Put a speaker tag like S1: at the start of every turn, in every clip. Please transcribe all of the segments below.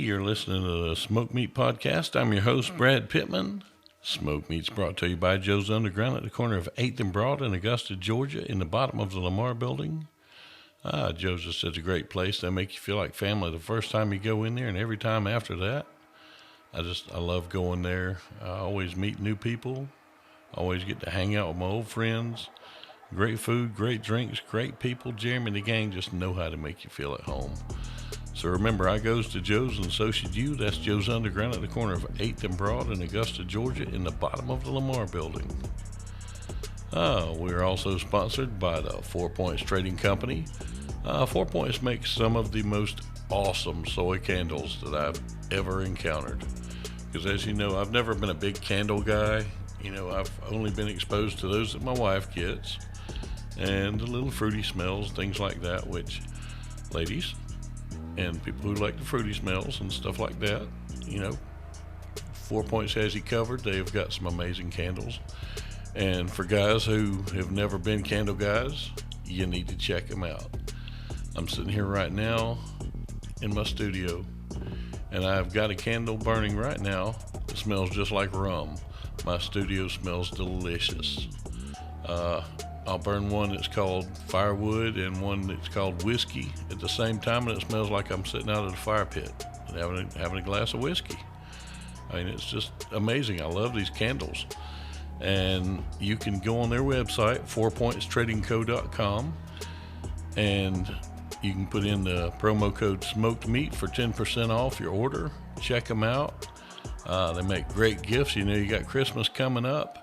S1: You're listening to the Smoke Meat Podcast. I'm your host, Brad Pittman. Smoke Meat's brought to you by Joe's Underground at the corner of 8th and Broad in Augusta, Georgia, in the bottom of the Lamar building. Joe's is such a great place. They make you feel like family the first time you go in there and every time after that. I love going there. I always meet new people. Always get to hang out with my old friends. Great food, great drinks, great people. Jeremy and the gang just know how to make you feel at home. So remember, I goes to Joe's and so should you. That's Joe's Underground at the corner of 8th and Broad in Augusta, Georgia, in the bottom of the Lamar building. We're also sponsored by the 4 Points Trading Company. 4 Points makes some of the most awesome soy candles that I've ever encountered. Because as you know, I've never been a big candle guy. You know, I've only been exposed to those that my wife gets. And the little fruity smells, things like that, which, ladies, and people who like the fruity smells and stuff like that, you know, 4 Points has you covered. They've got some amazing candles. And for guys who have never been candle guys, you need to check them out. I'm sitting here right now in my studio, and I've got a candle burning right now that smells just like rum. My studio smells delicious. I'll burn one that's called firewood and one that's called whiskey at the same time, and it smells like I'm sitting out at a fire pit and having a glass of whiskey. I mean, it's just amazing. I love these candles. And you can go on their website, 4pointstradingco.com, and you can put in the promo code Smoked Meat for 10% off your order. Check them out. They make great gifts. You know, you got Christmas coming up.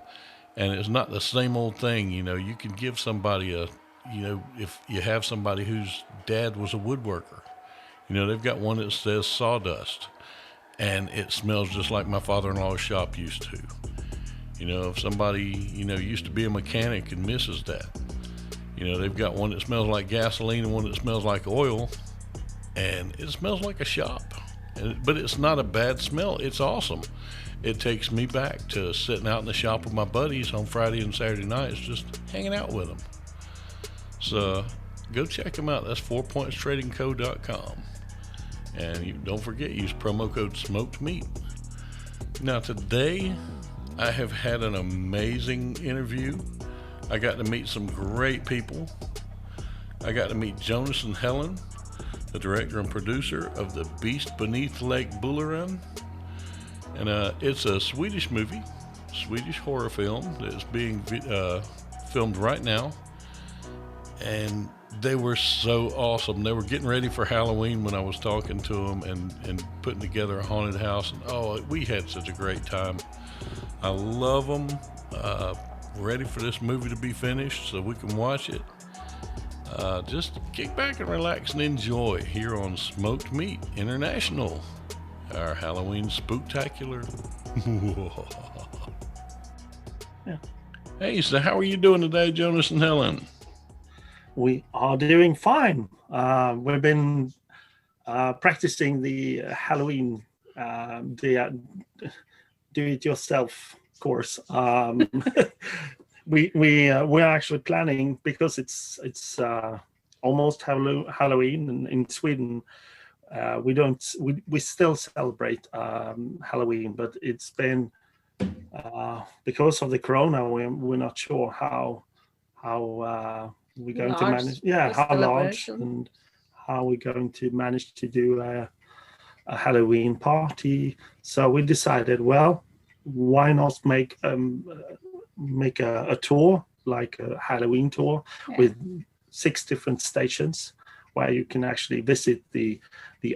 S1: And it's not the same old thing, you know. You can give somebody if you have somebody whose dad was a woodworker, you know, they've got one that says sawdust, and it smells just like my father-in-law's shop used to. You know, if somebody, you know, used to be a mechanic and misses that, you know, they've got one that smells like gasoline and one that smells like oil, and it smells like a shop. But it's not a bad smell. It's awesome. It takes me back to sitting out in the shop with my buddies on Friday and Saturday nights, just hanging out with them. So go check them out. That's 4pointstradingco.com. And don't forget, use promo code Smoked Meat. Now today, I have had an amazing interview. I got to meet some great people. I got to meet Jonas and Helen, the director and producer of the Beast Beneath Lake Bullaren. And it's a Swedish movie, Swedish horror film that's being filmed right now. And they were so awesome. They were getting ready for Halloween when I was talking to them and putting together a haunted house. And we had such a great time. I love them. Ready for this movie to be finished so we can watch it. Just kick back and relax and enjoy here on Smoked Meat International. Our Halloween Spooktacular.
S2: Yeah.
S1: Hey, so how are you doing today, Jonas and Helen?
S2: We are doing fine. We've been practicing the Halloween do-it-yourself course. We're actually planning, because it's almost Halloween in Sweden. We still celebrate Halloween, but it's been because of the corona, we're not sure how we're going to manage. Yeah, how large and how we're going to manage to do a Halloween party. So we decided, well, why not make a tour, like a Halloween tour, with 6 different stations, where you can actually visit the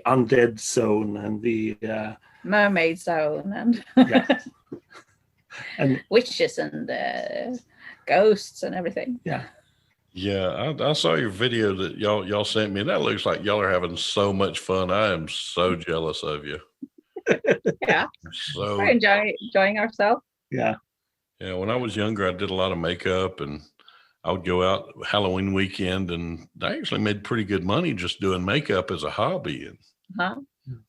S2: undead zone and the
S3: mermaid zone and
S2: and
S3: witches and ghosts and everything.
S1: Yeah, I saw your video that y'all sent me, and that looks like y'all are having so much fun. I am so jealous of you.
S3: Yeah,
S1: so
S3: we're enjoying ourselves.
S2: Yeah,
S1: when I was younger, I did a lot of makeup, and I would go out Halloween weekend, and I actually made pretty good money just doing makeup as a hobby.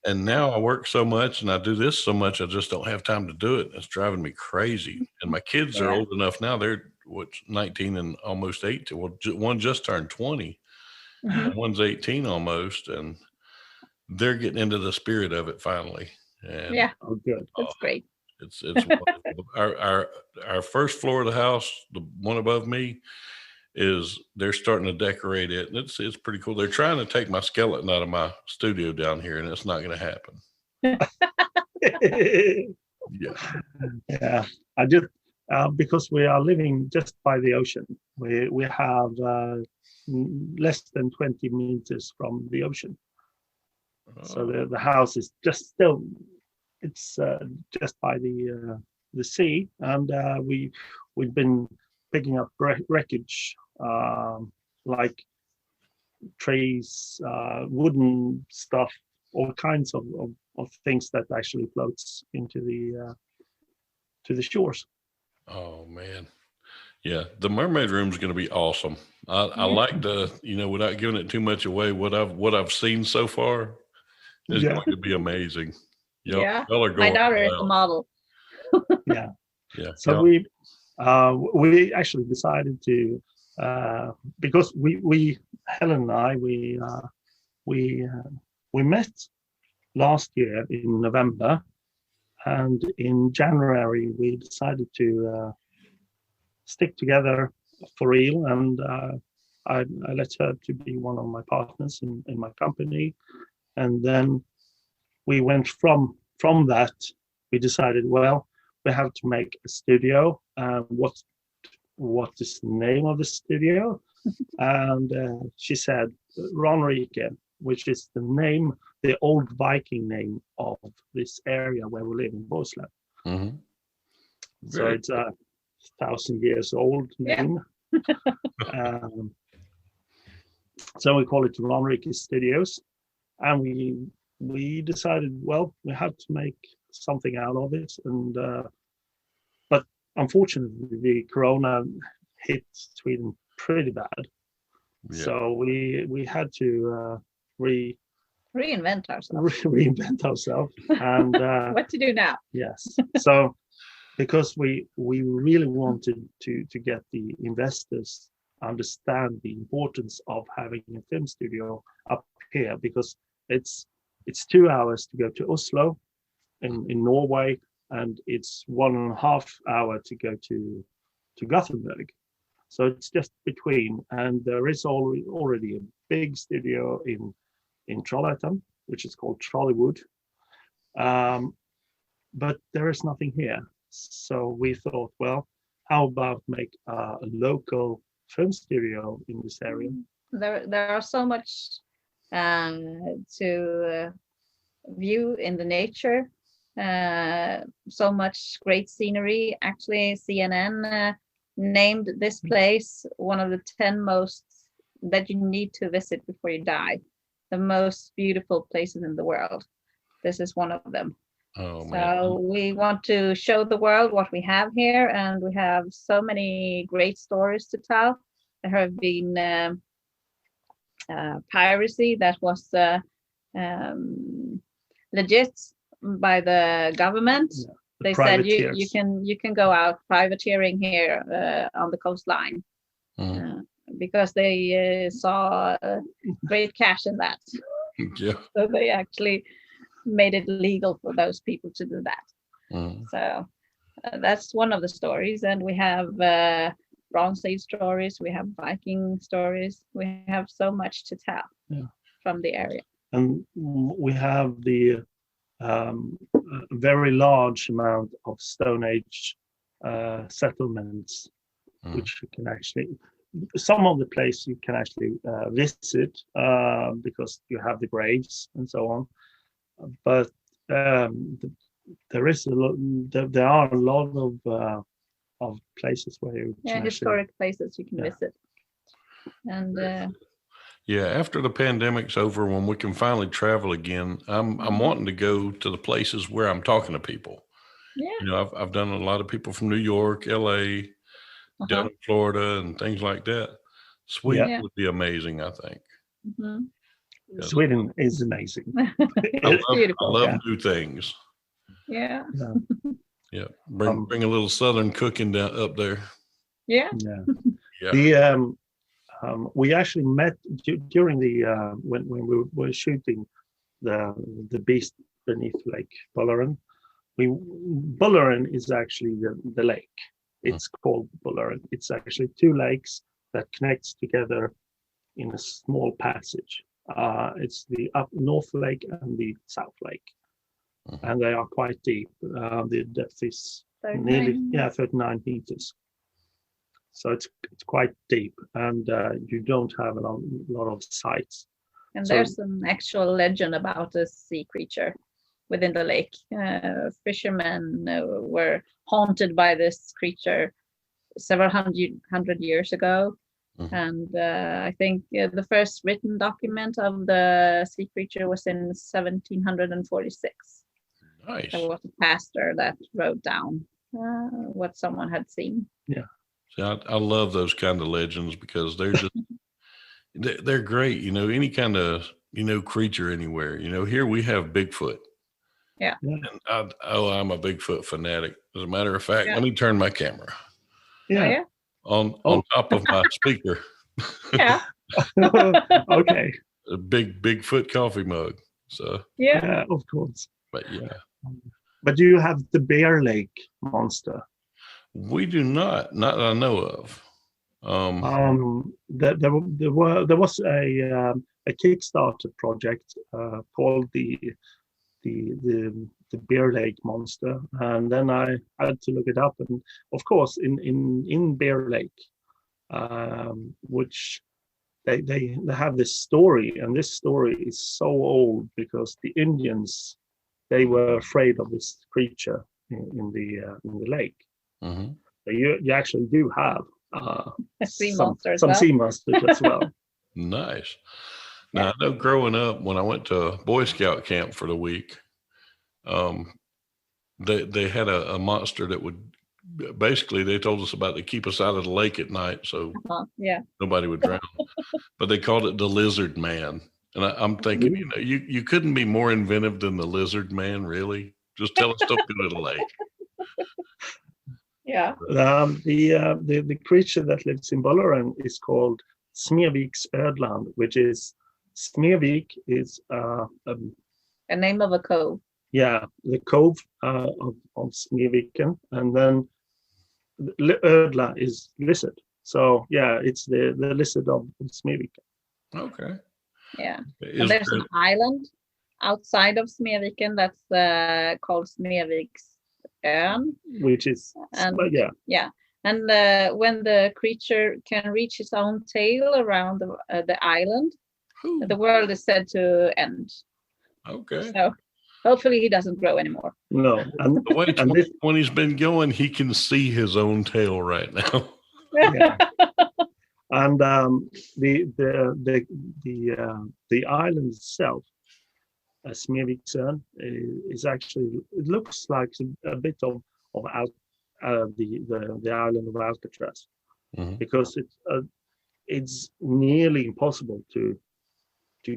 S1: And now I work so much and I do this so much, I just don't have time to do it. It's driving me crazy. And my kids are old enough now. They're 19 and almost 18. Well, one just turned 20. And one's 18 almost. And they're getting into the spirit of it finally. And
S3: Yeah,
S2: Oh, good.
S3: that's great.
S1: it's wonderful. Our first floor of the house, the one above me, is they're starting to decorate it, and it's pretty cool. They're trying to take my skeleton out of my studio down here, and it's not going to happen. Yeah.
S2: Yeah, I just because we are living just by the ocean. We have less than 20 meters from the ocean, so the house is just still it's just by the sea, and we've been picking up wreckage like trees, wooden stuff, all kinds of things that actually floats into the to the shores.
S1: Oh man. Yeah, the mermaid room is going to be awesome. I like the, without giving it too much away, what I've seen so far is
S2: Yeah.
S1: going to be amazing.
S3: Yeah.
S1: Y'all are
S3: My
S1: going
S3: daughter is
S1: all
S3: the
S1: out.
S3: model.
S2: Yeah.
S1: Yeah.
S2: So we actually decided to because we Helen and I we met last year in November, and in January we decided to stick together for real, and I let her to be one of my partners in my company, and then we went from that. We decided, well, we have to make a studio. What is the name of the studio? And she said Ronrike, which is the old Viking name of this area where we live in Bohuslän.
S1: Mhm.
S2: So
S1: Very
S2: it's a 1,000 years old name. So we call it Ronrike Studios, and we decided, well, we have to make something out of it, and but unfortunately the corona hit Sweden pretty bad.
S1: Yeah.
S2: So we had to
S3: Reinvent ourselves.
S2: reinvent ourselves, and
S3: What to do now?
S2: yes, so because we really wanted to get the investors understand the importance of having a film studio up here, because it's 2 hours to go to Oslo in Norway, and it's 1.5 hour to go to Gothenburg. So it's just between, and there is already a big studio in Trollhättan, which is called Trollywood, but there is nothing here. So we thought, well, how about make a local film studio in this area?
S3: There are so much to view in the nature, so much great scenery. Actually, CNN named this place one of the 10 most that you need to visit before you die, the most beautiful places in the world. This is one of them.
S1: Oh man.
S3: So we want to show the world what we have here, and we have so many great stories to tell. There have been piracy that was legit by the government.
S2: Yeah,
S3: they said you can go out privateering here on the coastline, because they saw great cash in that.
S1: Yeah.
S3: So they actually made it legal for those people to do that. So that's one of the stories, and we have Bronze Age stories, we have Viking stories, we have so much to tell from the area.
S2: And we have the very large amount of Stone Age settlements, which you can actually, some of the place you can actually visit because you have the graves and so on. But there is there are a lot of places where you can
S3: historic places you can visit. And
S1: after the pandemic's over, when we can finally travel again, I'm wanting to go to the places where I'm talking to people. I've done a lot of people from New York, LA, down in Florida, and things like that. Sweden would be amazing, I think.
S2: Sweden is amazing.
S3: It's beautiful.
S1: I love new things.
S3: Yeah.
S1: Bring a little Southern cooking down up there.
S3: Yeah.
S2: The we actually met during the when we were shooting the Beast Beneath Lake Bullaren. Bullaren is actually the lake. It's called Bullaren. It's actually two lakes that connects together in a small passage. It's the North Lake and the South Lake, and they are quite deep. The depth is 39 meters. So it's quite deep, and you don't have a lot of sights.
S3: And there's an actual legend about a sea creature within the lake. Fishermen were haunted by this creature several hundred years ago. And I think the first written document of the sea creature was in 1746.
S1: Nice.
S3: There was a pastor that wrote down what someone had seen.
S2: Yeah.
S1: See, I love those kind of legends because they're just they're great. Any kind of creature anywhere. Here we have Bigfoot.
S3: Yeah.
S1: And I'm a Bigfoot fanatic. As a matter of fact, let me turn my camera.
S2: Yeah.
S1: On top of my speaker.
S3: Yeah.
S2: Okay.
S1: A Bigfoot coffee mug. So
S2: yeah, of course.
S1: But yeah.
S2: But do you have the Bear Lake monster?
S1: We do not that I know of.
S2: There was a Kickstarter project called the Bear Lake monster, and then I had to look it up, and of course in Bear Lake, which they have this story, and this story is so old because the Indians, they were afraid of this creature in the lake.
S1: Mm-hmm.
S2: So you actually do have
S3: sea
S2: some
S3: monsters
S2: sea monsters as well.
S1: Nice. Now, I know growing up, when I went to Boy Scout camp for the week, they had a monster that would basically, they told us about to keep us out of the lake at night so nobody would drown. But they called it the Lizard Man. And I'm thinking, you couldn't be more inventive than the Lizard Man, really. Just tell us don't go to the lake.
S3: Yeah.
S2: The creature that lives in Bullaren is called Smeviks Ödland, which is Smevik is
S3: a name of a cove.
S2: Yeah, the cove of Smeviken, and then Ödla is lizard. So yeah, it's the lizard of Smeviken.
S1: Okay.
S3: Yeah, and there's an island outside of Smeviken that's called Smeviks Ön,
S2: which is
S3: and and when the creature can reach its own tail around the island, the world is said to end.
S1: Okay.
S3: So hopefully he doesn't grow anymore.
S2: No, and
S1: when he's been going, he can see his own tail right now.
S2: Yeah. And the island itself, Smeviksön, is actually, it looks like a bit of the island of Alcatraz, because it's nearly impossible to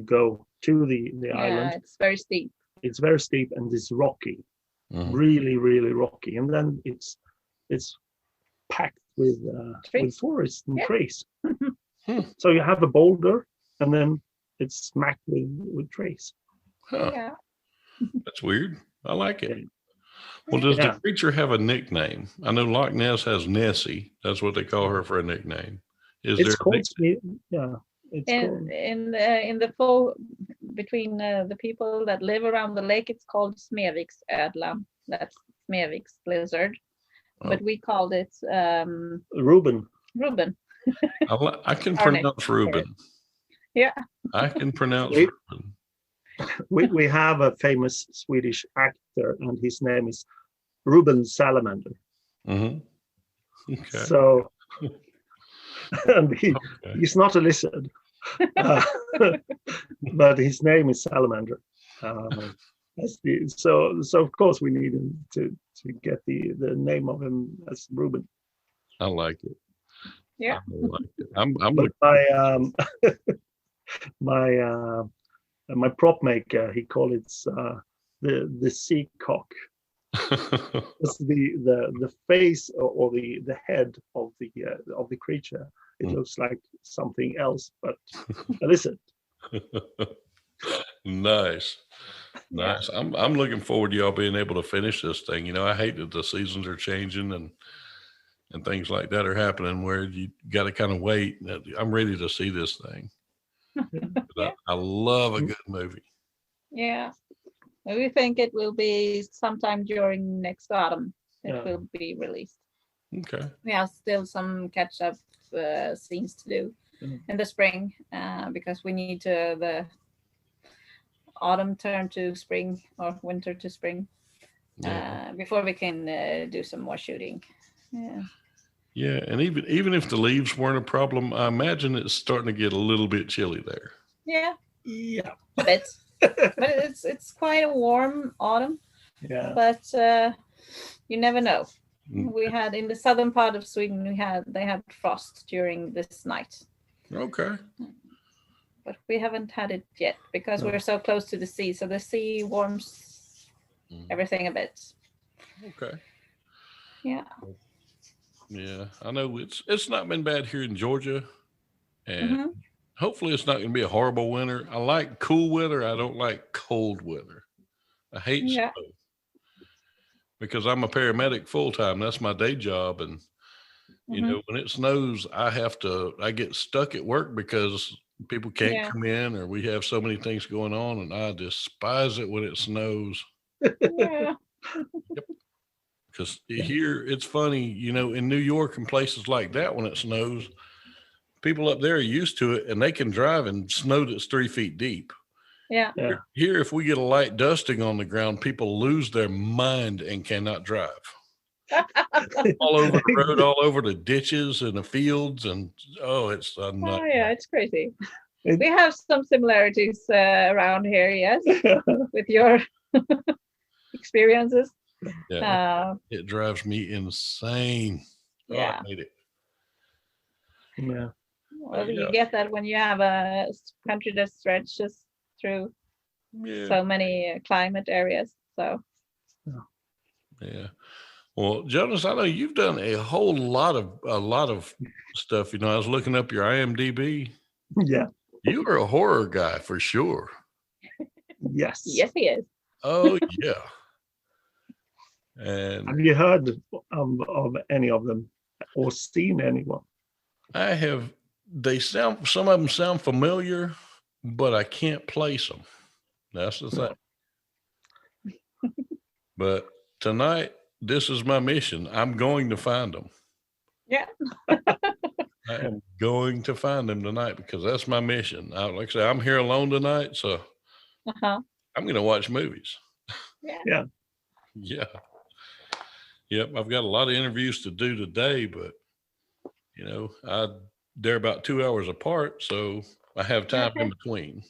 S2: go to the island.
S3: It's very steep.
S2: It's very steep and it's rocky, really, really rocky, and then it's packed with forests and trees. So you have a boulder, and then it's smacked with trees.
S1: Huh. Yeah. That's weird. I like it. Well, does the creature have a nickname? I know Loch Ness has Nessie. That's what they call her for a nickname.
S2: It's called
S3: between the people that live around the lake, it's called Smeviks Ödla. That's Smeviks lizard. But we called it
S2: Reuben.
S1: I can pronounce Reuben.
S3: Yeah.
S1: I can pronounce Reuben.
S2: We have a famous Swedish actor, and his name is Ruben Salamander.
S1: Okay.
S2: So, and he's not a lizard, but his name is Salamander. So of course we need him to get the name of him as Ruben.
S1: I like it.
S3: Yeah.
S1: I like it. I'm
S2: my prop maker, he called it the sea cock. It's the face or the head of the creature. It looks like something else, but a lizard.
S1: Nice.
S3: Yeah.
S1: Nice. I'm looking forward to y'all being able to finish this thing. You know, I hate that the seasons are changing and things like that are happening where you got to kind of wait. I'm ready to see this thing.
S3: Yeah.
S1: I love a good movie.
S3: Yeah. We think it will be sometime during next autumn. It
S2: Yeah.
S3: will be released.
S1: Okay.
S3: We have still some catch-up scenes to do in the spring because we need the autumn turn to spring or winter to spring before we can do some more shooting. Yeah.
S1: Yeah, and even if the leaves weren't a problem, I imagine it's starting to get a little bit chilly there.
S3: Yeah,
S2: Yeah.
S3: a bit. But it's quite a warm autumn.
S2: Yeah.
S3: But you never know. We had in the southern part of Sweden, they had frost during this night.
S1: Okay.
S3: But we haven't had it yet because we're so close to the sea. So the sea warms everything a bit.
S1: Okay.
S3: Yeah.
S1: Yeah, I know it's not been bad here in Georgia, and hopefully it's not going to be a horrible winter. I like cool weather. I don't like cold weather. I hate snow because I'm a paramedic full time. That's my day job, and you know when it snows, I get stuck at work because people can't come in, or we have so many things going on, and I despise it when it snows.
S3: Yeah.
S1: Yep. Because here it's funny, you know, in New York and places like that, when it snows, people up there are used to it and they can drive in snow that's 3 feet deep.
S3: Yeah.
S1: Here, if we get a light dusting on the ground, people lose their mind and cannot drive. All over the road, all over the ditches and the fields, and it's a nut.
S3: Oh yeah, it's crazy. We have some similarities around here, yes, with your experiences.
S1: Yeah, it drives me insane.
S3: Yeah.
S1: I hate it.
S2: Yeah.
S3: Well, you get that when you have a country that stretches through so many climate areas. So.
S1: Yeah. Well, Jonas, I know you've done a lot of stuff. You know, I was looking up your IMDb.
S2: Yeah.
S1: You are a horror guy for sure.
S2: Yes.
S3: Yes, he is.
S1: Oh yeah. And
S2: have you heard of any of them or seen anyone?
S1: I have. Some of them sound familiar, but I can't place them. That's the thing. But tonight, this is my mission. I'm going to find them.
S3: Yeah.
S1: I am going to find them tonight because that's my mission. Like I say, I'm here alone tonight, so I'm going to watch movies.
S3: Yeah.
S1: Yeah. Yep. I've got a lot of interviews to do today, but you know, they're about 2 hours apart, so I have time in between.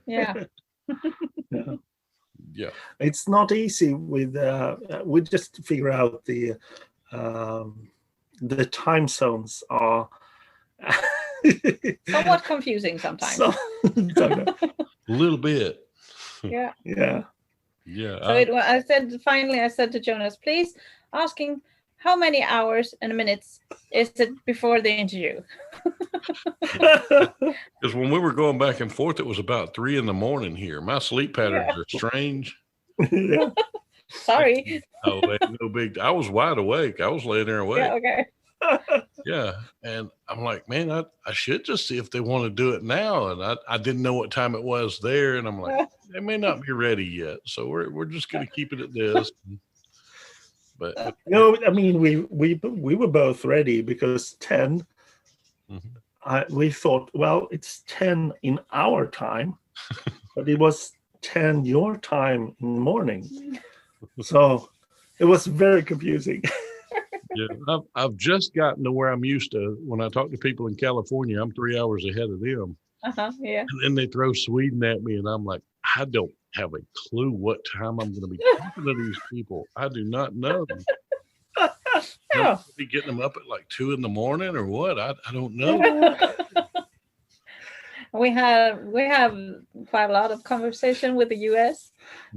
S3: Yeah.
S1: Yeah.
S2: It's not easy with we just figure out the time zones are
S3: somewhat confusing sometimes.
S1: A little bit.
S3: Yeah.
S2: Yeah.
S1: Yeah.
S3: So I said to Jonas, please asking how many hours and minutes is it before the interview?
S1: Because when we were going back and forth, it was about 3 a.m. here. My sleep patterns are strange.
S2: Yeah.
S3: Sorry.
S1: Oh, no big. I was wide awake. I was laying there awake.
S3: Yeah, okay.
S1: Yeah. And I'm like, man, I should just see if they want to do it now. And I didn't know what time it was there. And I'm like, they may not be ready yet. So we're just going to keep it at this. But
S2: no, I mean, we were both ready because 10, we thought, well, it's 10 in our time, but it was 10 your time in the morning. So it was very confusing.
S1: Yeah, I've just gotten to where I'm used to when I talk to people in California, I'm 3 hours ahead of them.
S3: Yeah.
S1: And then they throw Sweden at me, and I'm like, I don't have a clue what time I'm going to be talking to these people. I do not know. I'll be getting them up at like 2 a.m. or what? I don't know.
S3: We have quite a lot of conversation with the US,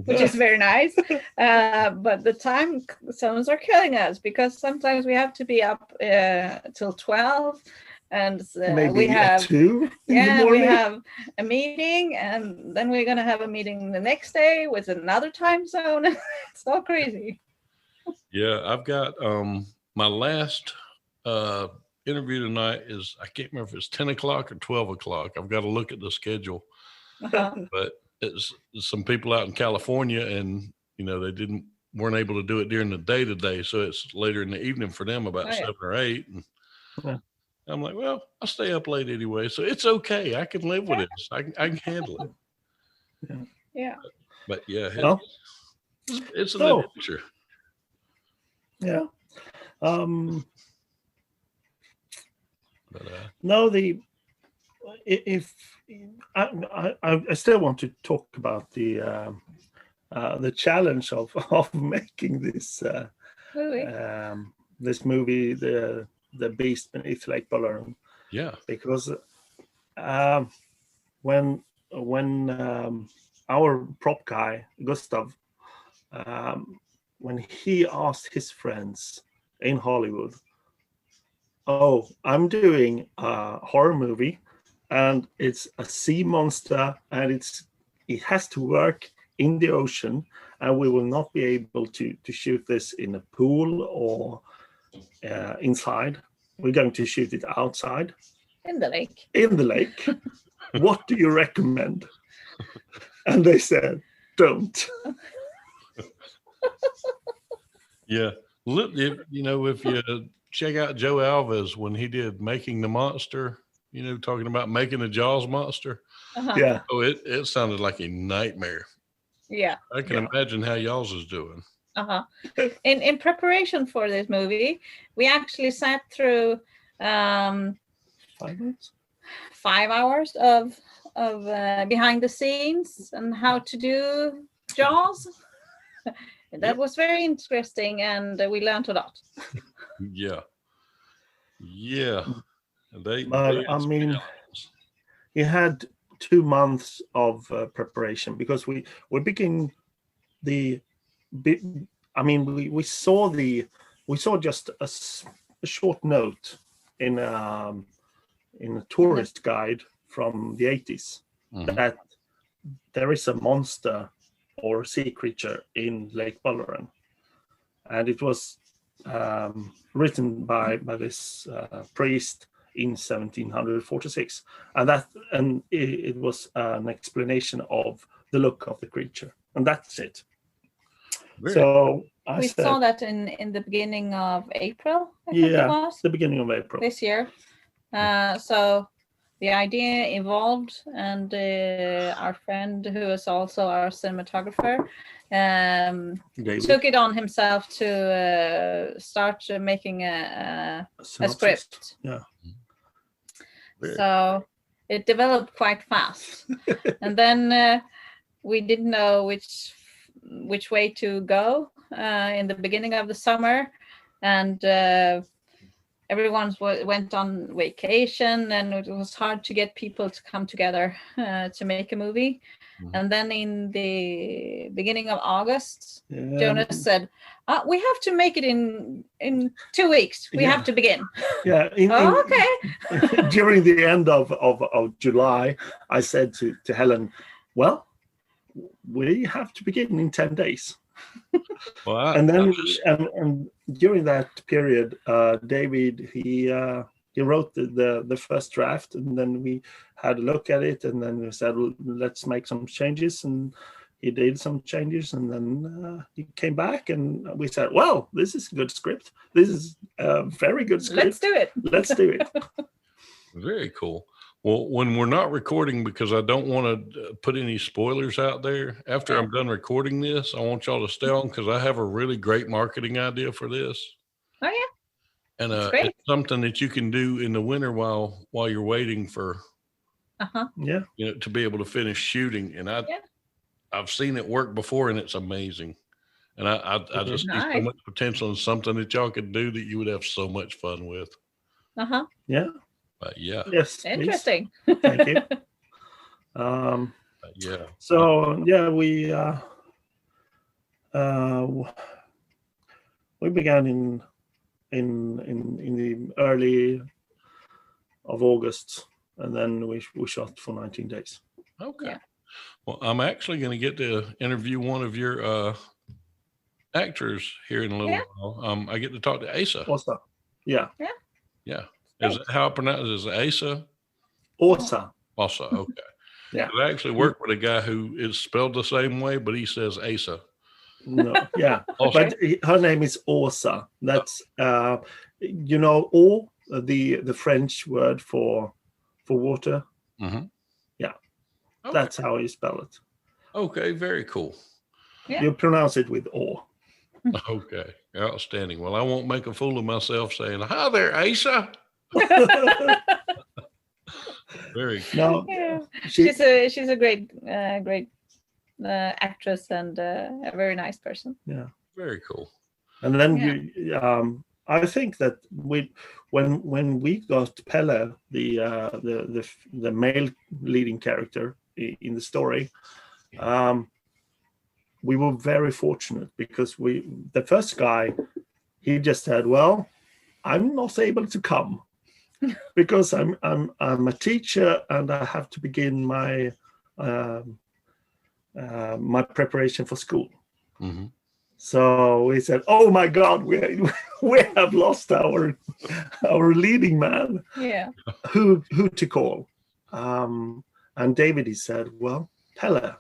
S3: which is very nice. But the time zones are killing us because sometimes we have to be up till 12 and
S2: Maybe
S3: we have
S2: 2 in the
S3: we
S2: morning.
S3: have a meeting, and then we're gonna have a meeting the next day with another time zone. It's all crazy.
S1: Yeah, I've got my last interview tonight is, I can't remember if it's 10 o'clock or 12 o'clock. I've got to look at the schedule. But it's some people out in California, and they weren't able to do it during the day today, so it's later in the evening for them, about 7 or 8. And
S2: Yeah.
S1: I'm like, well, I stay up late anyway, so it's okay. I can live with this. I can handle it.
S3: Yeah.
S1: But yeah,
S2: Well,
S1: it's an adventure.
S2: Yeah.
S1: But
S2: No, if I still want to talk about the challenge of making this this movie, the Beast Beneath Lake Bullaren.
S1: Yeah.
S2: Because when our prop guy Gustav, when he asked his friends in Hollywood, "Oh, I'm doing a horror movie, and it's a sea monster, and it has to work in the ocean, and we will not be able to shoot this in a pool or inside. We're going to shoot it outside
S3: in the lake.
S2: In the lake. What do you recommend?" And they said, "Don't."
S1: Yeah, look, if you check out Joe Alves when he did Making the Monster, talking about making the Jaws monster.
S2: Yeah.
S1: Oh, it sounded like a nightmare.
S3: Yeah.
S1: I can imagine how y'all's is doing.
S3: In preparation for this movie, we actually sat through 5 hours of behind the scenes and how to do Jaws. That was very interesting, and we learned a lot.
S1: Yeah.
S2: I mean, we had 2 months of preparation, because we begin the. I mean, we saw just a short note in a tourist guide from the 80s that there is a monster or sea creature in Lake Bullaren, and it was written by this priest in 1746, and it was an explanation of the look of the creature, and that's it.
S1: Really?
S2: So
S3: we saw that in the beginning of April. I think it was
S2: the beginning of April
S3: this year. So the idea evolved, and our friend, who is also our cinematographer, took it on himself to start making a script.
S2: Yeah.
S3: So it developed quite fast, and then we didn't know which way to go in the beginning of the summer, and everyone went on vacation, and it was hard to get people to come together to make a movie. And then in the beginning of August, Jonas said, "We have to make it in 2 weeks. We have to begin."
S2: Yeah.
S3: Okay.
S2: During the end of July, I said to Helen, "Well, we have to begin in 10 days."
S1: Well,
S2: and then and during that period, David he wrote the first draft, and then we had a look at it, and then we said, let's make some changes, and he did some changes, and then he came back, and we said, well, this is a good script. This is a very good script.
S3: Let's do it.
S2: Let's do it.
S1: Very cool. Well, when we're not recording, because I don't want to put any spoilers out there, after I'm done recording this, I want y'all to stay on, because I have a really great marketing idea for this.
S3: Oh, yeah.
S1: And it's something that you can do in the winter while you're waiting for, to be able to finish shooting. And I've seen it work before, and it's amazing. And I just see so much potential in something that y'all could do that you would have so much fun with.
S2: Yeah.
S1: But yeah.
S2: Yes.
S3: Interesting.
S2: Thank you.
S1: Yeah.
S2: So we began in the early of August, and then we shot for 19 days.
S1: Okay.
S3: Yeah.
S1: Well, I'm actually going to get to interview one of your actors here in a little while. I get to talk to Asa.
S2: Åsa. Yeah.
S1: Yeah. Is that how I pronounce it? Is it Asa?
S2: Åsa.
S1: Asa. Okay.
S2: Yeah.
S1: I actually work with a guy who is spelled the same way, but he says Asa.
S2: No. Yeah.
S1: Åsa.
S2: But her name is Åsa. That's you know, eau, the French word for water.
S1: Mm-hmm.
S2: Yeah.
S1: Okay.
S2: That's how you spell it.
S1: Okay. Very cool.
S3: Yeah.
S2: You pronounce it with eau.
S1: Okay. Outstanding. Well, I won't make a fool of myself saying, "Hi there, Asa." Very cool.
S2: No.
S3: Yeah.
S2: She,
S3: She's a great actress and a very nice person.
S2: yeah.
S1: Very cool.
S2: And then
S3: Yeah.
S2: I think that when we got Pelle, the male leading character in the story, we were very fortunate because the first guy, he just said, "Well, I'm not able to come because I'm a teacher and I have to begin my my preparation for school."
S1: Mm-hmm.
S2: So we said, "Oh my God, we have lost our leading man.
S3: Yeah.
S2: Who to call?" And David, he said, "Well, Pelle,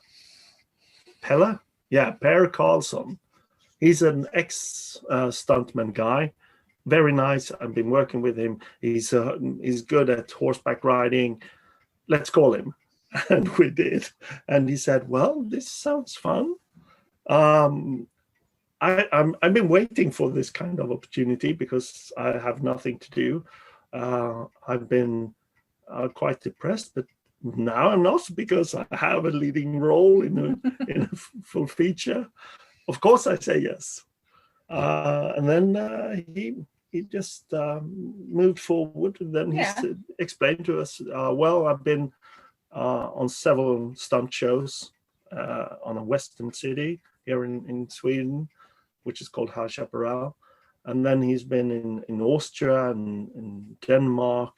S2: yeah, Per Karlsson. He's an ex-stuntman guy, very nice. I've been working with him. He's good at horseback riding. Let's call him." And we did. And he said, "Well, this sounds fun. I've been waiting for this kind of opportunity because I have nothing to do. I've been quite depressed, but now I'm not because I have a leading role in a full feature. Of course, I say yes." And then he just moved forward. And then he explained to us, "Well, I've been on several stunt shows on a western city here in Sweden, which is called High Chaparral. And then he's been in Austria and in Denmark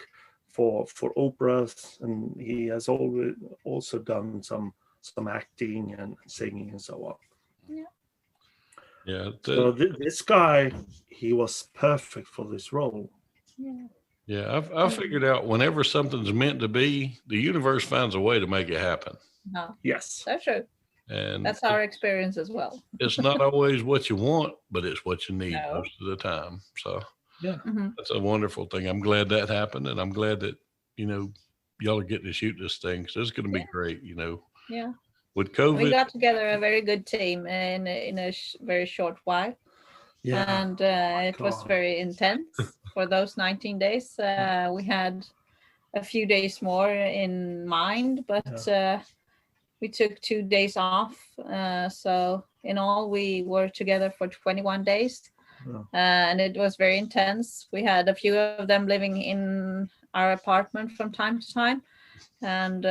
S2: for operas, and he has also done some acting and singing and so on."
S1: Yeah.
S2: So this guy, he was perfect for this role.
S3: Yeah.
S1: Yeah. I figured out whenever something's meant to be, the universe finds a way to make it happen.
S3: No,
S2: Yes.
S3: that's true.
S1: And
S3: That's our experience as well.
S1: it's not always what you want, but it's what you need
S3: No.
S1: most of the time. So
S2: Yeah.
S3: Mm-hmm.
S1: that's a wonderful thing. I'm glad that happened, and I'm glad that y'all are getting to shoot this thing. So it's going to be great.
S3: Yeah.
S1: With COVID,
S3: We got together a very good team in a very short while.
S2: Yeah.
S3: And it was
S2: God.
S3: very intense for those 19 days. We had a few days more in mind, but we took 2 days off. So in all, we were together for 21 days. And it was very intense. We had a few of them living in our apartment from time to time. And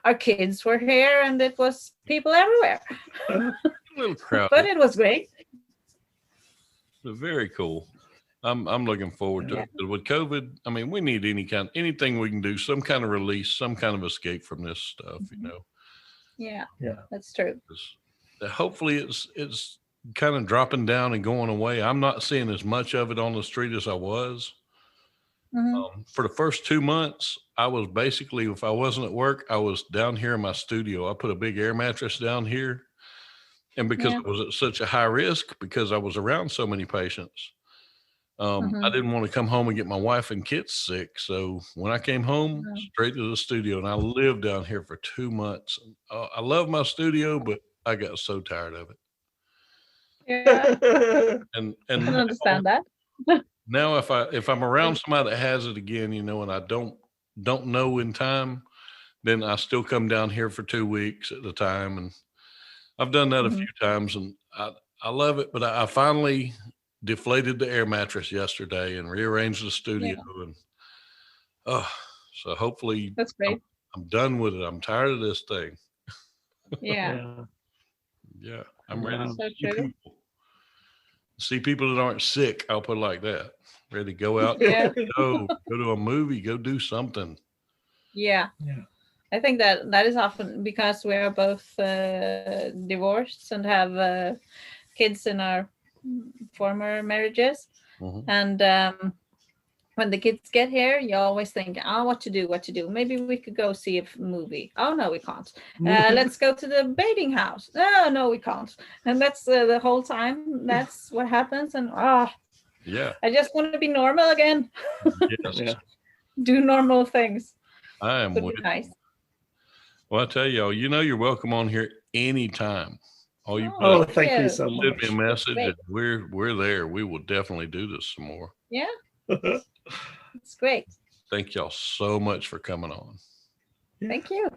S3: our kids were here, and it was people everywhere.
S1: a little crowded,
S3: But it was great.
S1: very cool. I'm looking forward to it. But with COVID, I mean, we need anything we can do, some kind of release, some kind of escape from this stuff.
S3: Yeah,
S2: Yeah.
S3: that's true.
S1: Hopefully, it's kind of dropping down and going away. I'm not seeing as much of it on the street as I was.
S3: Mm-hmm.
S1: For the first 2 months, I was basically, if I wasn't at work, I was down here in my studio. I put a big air mattress down here. And because I was at such a high risk, because I was around so many patients, I didn't want to come home and get my wife and kids sick. So when I came home, straight to the studio, and I lived down here for 2 months. I love my studio, but I got so tired of it.
S3: Yeah,
S1: And
S3: I can understand that.
S1: now if I'm around somebody that has it again, and I don't know in time, then I still come down here for 2 weeks at a time. And I've done that a few times, and I love it. But I finally deflated the air mattress yesterday and rearranged the studio. And so hopefully
S3: That's great.
S1: I'm done with it. I'm tired of this thing.
S3: Yeah.
S1: I'm ready to
S3: So
S1: see
S3: true.
S1: people. See people that aren't sick. I'll put it like that. ready to go out,
S3: Yeah.
S1: go to a movie, go do something.
S3: Yeah.
S2: Yeah.
S3: I think that is often because we are both divorced and have kids in our former marriages.
S1: Mhm.
S3: And when the kids get here, you always think, oh, what to do. Maybe we could go see a movie. Oh, no, we can't. Let's go to the bathing house. No, we can't. And that's the whole time. That's what happens. And
S1: Yeah.
S3: I just want to be normal again.
S1: Yes.
S2: Yeah.
S3: Do normal things.
S1: I am
S3: Would
S1: with
S3: be nice.
S1: Well, I tell y'all, you're welcome on here anytime. All you
S2: Oh,
S1: put
S2: thank you so
S1: send me
S2: much.
S1: a message,
S3: Great.
S1: and we're there. We will definitely do this some more.
S3: Yeah, it's great.
S1: Thank y'all so much for coming on.
S2: Yeah.
S3: Thank you.